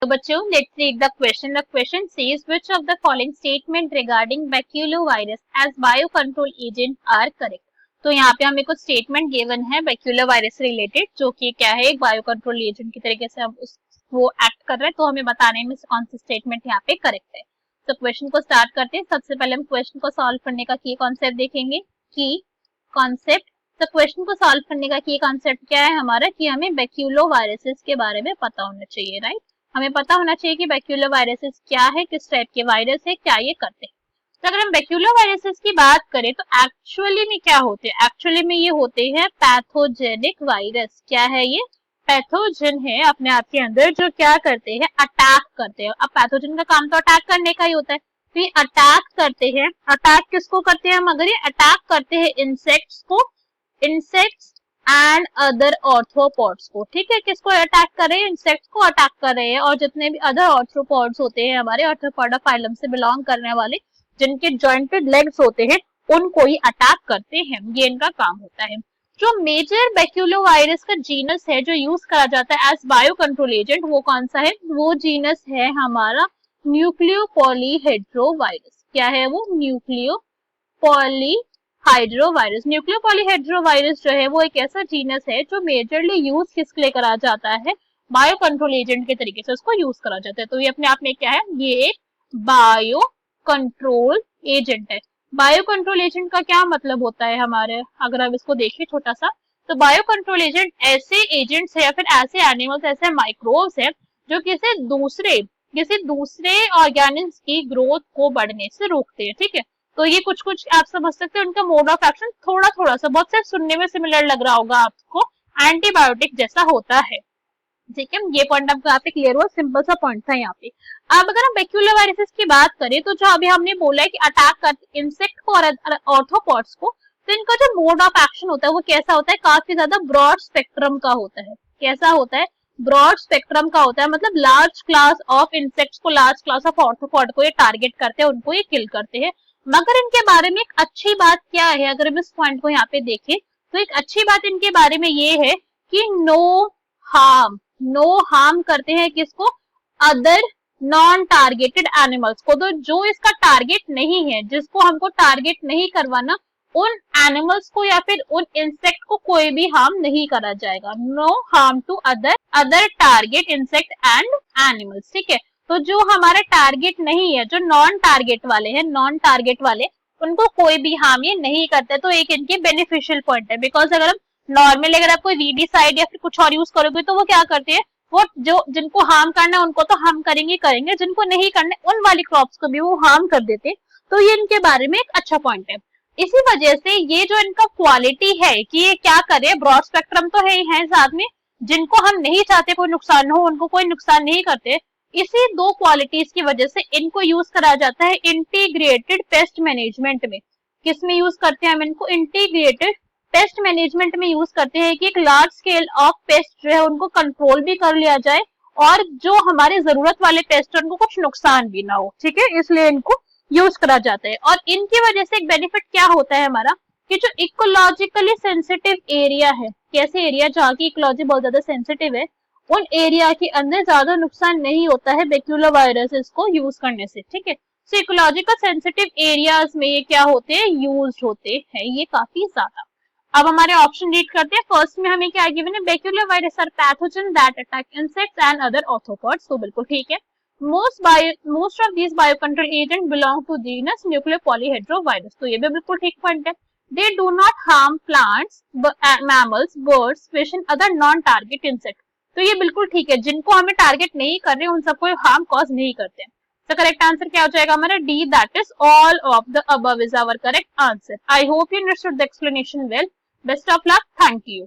तो बच्चों let's read the question. The question says which of the following statement regarding baculovirus as bio control agent are correct. तो यहाँ पे हमें कुछ स्टेटमेंट गिवन है बैक्यूलोवायरस से रिलेटेड, जो कि क्या है, एक बायो कंट्रोल एजेंट की तरीके से हम वो एक्ट कर रहे हैं. तो हमें बताने में कौन सी स्टेटमेंट यहाँ पे करेक्ट है. तो क्वेश्चन को स्टार्ट करते हैं. सबसे पहले हम क्वेश्चन को सॉल्व करने का की कॉन्सेप्ट देखेंगे. की कॉन्सेप्ट. तो क्वेश्चन को सॉल्व करने का की कॉन्सेप्ट क्या है हमारा, कि हमें बैक्यूलोवायरसेस के बारे में पता होना चाहिए. राइट, हमें पता होना चाहिए कि बैक्यूलोवायरसेस क्या है, किस टाइप के वायरस है, क्या ये करते हैं. तो अगर हम बैक्यूलोवायरसेस की बात करें तो एक्चुअली में क्या होते हैं, एक्चुअली में ये होते हैं पैथोजेनिक वायरस. क्या है ये, पैथोजन है अपने आप के अंदर, जो क्या करते हैं, अटैक करते हैं. अब पैथोजन का काम तो अटैक करने का ही होता है, तो ये अटैक करते हैं. अटैक किसको करते हैं हम, अगर ये अटैक करते हैं इंसेक्ट्स को, इंसेक्ट्स एंड अदर ऑर्थ्रोपॉड्स को. ठीक है, किसको अटैक कर रहे हैं, इंसेक्ट्स को अटैक कर रहे हैं. और जितने भी अदर ऑर्थ्रोपॉड्स होते हैं हमारे आर्थ्रोपोडा फाइलम से बिलोंग करने वाले, जिनके जॉइंटेड लेग्स होते हैं, उनको ही अटैक करते हैं. ये इनका काम होता है. जो मेजर बैक्यूलोवायरस का जीनस है जो यूज करा जाता है एज बायो कंट्रोल एजेंट, वो कौन सा है, वो जीनस है हमारा न्यूक्लियोपॉलीहेड्रोवायरस. क्या है वो, न्यूक्लियोपॉलीहाइड्रोवायरस. न्यूक्लियोपॉलीहेड्रोवायरस जो है वो एक ऐसा जीनस है जो मेजरली यूज किसके लिए करा जाता है, बायो कंट्रोल एजेंट के तरीके से उसको यूज करा जाता है. तो ये अपने आप में क्या है, ये एक बायो कंट्रोल एजेंट है. बायो कंट्रोल एजेंट का क्या मतलब होता है हमारे, अगर आप इसको देखिए छोटा सा, तो बायो कंट्रोल एजेंट ऐसे एजेंट्स है या फिर ऐसे एनिमल्स, ऐसे माइक्रोब्स है जो किसी दूसरे ऑर्गेनिज्म की ग्रोथ को बढ़ने से रोकते हैं. ठीक है, तो ये कुछ कुछ आप समझ सकते हैं. उनका मोड ऑफ एक्शन थोड़ा सा बहुत से सुनने में सिमिलर लग रहा होगा आपको, एंटीबायोटिक जैसा होता है. ठीक है, ये पॉइंट आपको यहाँ पे क्लियर हुआ, सिंपल सा पॉइंट था यहाँ पे. अब अगर हम बैक्यूलोवायरसेस की बात करें तो जो अभी हमने बोला है कि अटैक करते इंसेक्ट को और ऑर्थ्रोपॉड्स को, तो इनका जो मोड ऑफ एक्शन होता है वो कैसा होता है, काफी ज्यादा ब्रॉड स्पेक्ट्रम का होता है. कैसा होता है, ब्रॉड स्पेक्ट्रम का होता है. मतलब लार्ज क्लास ऑफ इंसेक्ट्स को, लार्ज क्लास ऑफ ऑर्थ्रोपॉड को ये टारगेट करते हैं, उनको ये किल करते हैं. मगर इनके बारे में एक अच्छी बात क्या है, अगर हम इस पॉइंट को यहाँ पे देखें तो एक अच्छी बात इनके बारे में ये है कि नो हार्म करते हैं किसको, अदर नॉन टारगेटेड एनिमल्स को. तो जो इसका टारगेट नहीं है, जिसको हमको टारगेट नहीं करवाना, उन एनिमल्स को या फिर उन इंसेक्ट को कोई भी हार्म नहीं करा जाएगा. No harm to other target insect and animals. ठीक है, तो जो हमारा टारगेट नहीं है, जो नॉन टारगेट वाले हैं, नॉन टारगेट वाले, उनको कोई भी हार्म ये नहीं करते. तो एक इनके बेनिफिशियल पॉइंट है. बिकॉज अगर हम नॉर्मली अगर आप कोई वीडीसाइड या फिर कुछ और यूज करोगे तो वो क्या करते हैं, वो जो जिनको हार्म करना है उनको तो हार्म करेंगे, जिनको नहीं करना उन वाली क्रॉप्स को भी वो हार्म कर देते. तो ये इनके बारे में एक अच्छा पॉइंट है. इसी वजह से ये जो इनका क्वालिटी है कि ये क्या करे, ब्रॉड स्पेक्ट्रम तो है ही है, साथ में जिनको हम नहीं चाहते कोई नुकसान हो उनको कोई नुकसान नहीं करते. इसी दो क्वालिटीज की वजह से इनको यूज करा जाता है इंटीग्रेटेड पेस्ट मैनेजमेंट में. किसमें यूज करते हैं हम इनको, इंटीग्रेटेड पेस्ट मैनेजमेंट में यूज करते हैं कि एक लार्ज स्केल ऑफ पेस्ट जो है उनको कंट्रोल भी कर लिया जाए और जो हमारे जरूरत वाले पेस्ट है उनको कुछ नुकसान भी ना हो. ठीक है, इसलिए इनको यूज करा जाता है. और इनकी वजह से एक बेनिफिट क्या होता है हमारा, कि जो इकोलॉजिकली सेंसिटिव एरिया है, कैसे एरिया जहाँ की इकोलॉजी बहुत ज्यादा सेंसिटिव है, उन एरिया के अंदर ज्यादा नुकसान नहीं होता है बैक्यूलोवायरसेस को यूज करने से. ठीक है, सो इकोलॉजिकल सेंसिटिव एरियाज में ये क्या होते हैं, यूज होते हैं ये काफी ज्यादा. अब हमारे ऑप्शन रीड करते हैं. फर्स्ट में हमें क्या गिवन है, baculovirus are pathogen that attack insects and other arthropods. तो बिल्कुल ठीक है. Most of these bio control agent belong to genus nucleopolyhedrovirus. तो ये भी बिल्कुल ठीक पॉइंट है. They do not harm plants, mammals, birds, fish and other non target insect. तो ये बिल्कुल ठीक है, जिनको हमें टारगेट नहीं कर रहे उन सबको हार्म कॉज नहीं करते. तो करेक्ट आंसर क्या हो जाएगा हमारा, D, that is all of the above is our correct answer. I hope you understood the explanation well. Best of luck. Thank you.